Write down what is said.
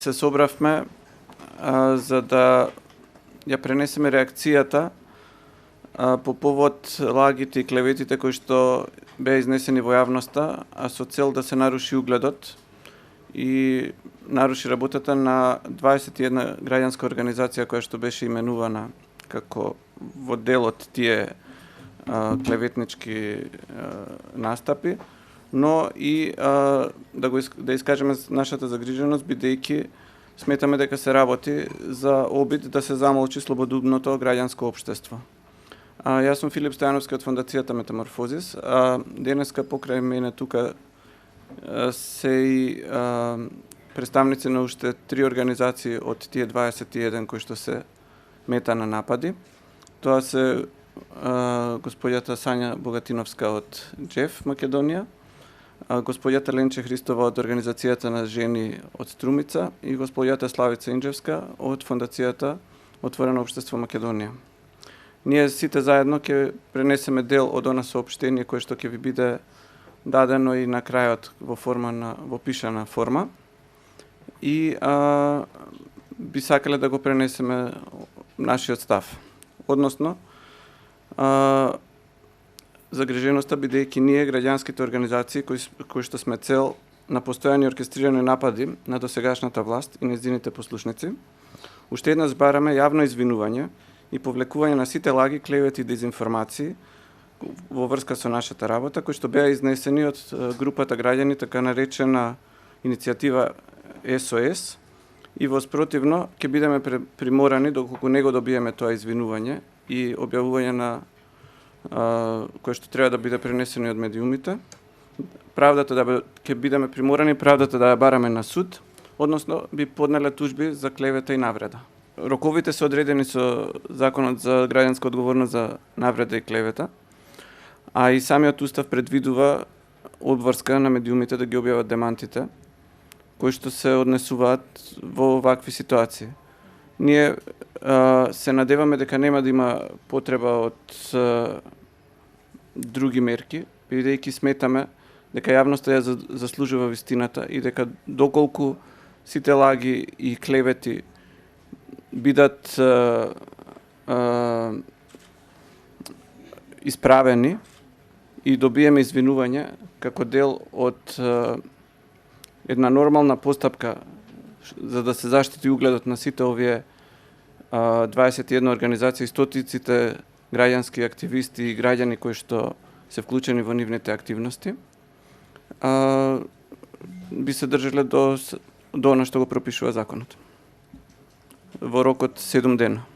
Се собравме за да ја пренесеме реакцијата по повод лагите и клеветите кои што беа изнесени во јавноста, а со цел да се наруши угледот и наруши работата на 21 граѓанска организација која што беше именувана како во дел од тие клеветнички настапи, но и да искажеме нашата загриженост, бидејќи сметаме дека се работи за обид да се замолчи слободумното граѓанско општество. Јас сум Филип Стојановски од Фондацијата Метаморфозис. Денеска покрај мене тука се и представници на уште 3 организации од тие 21 кои што се мета на напади. Тоа се господјата Сања Богатиновска од џЕФ Македонија, господјата Ленче Христова од Организацијата на жени од Струмица и господјата Славица Инџевска од Фондацијата Отворено општество Македонија. Ние сите заедно ќе пренесеме дел од она соопштение кое што ќе ви биде дадено и на крајот во пишана форма и би сакале да го пренесеме нашиот став. Односно, загриженоста бидејќи ние, граѓанските организации кои што сме цел на постојани оркестрирани напади на досегашната власт и нејзините послушници, уште еднаш бараме јавно извинување и повлекување на сите лаги, клевети и дезинформации во врска со нашата работа, кои што беа изнесени од групата граѓани, така наречена иницијатива СОС, и воспротивно ќе бидеме приморани, доколку не го добиеме тоа извинување и објавување на кој што треба да биде пренесено од медиумите, ќе бидеме приморани правдата да ја бараме на суд, односно би поднеле тужби за клевета и навреда. Роковите се одредени со Законот за граѓанска одговорност за навреда и клевета, а и самиот устав предвидува обврска на медиумите да ги објават демантите, кои што се однесуваат во вакви ситуации. Ние се надеваме дека нема да има потреба од други мерки, бидејќи сметаме дека јавноста ја заслужува вистината и дека доколку сите лаги и клевети бидат исправени и добиеме извинување како дел од една нормална постапка за да се заштити угледот на сите овие 21 организации, стотиците граѓански активисти и граѓани кои што се вклучени во нивните активности, би се држале до она што го пропишува законот во рок од 7 дена.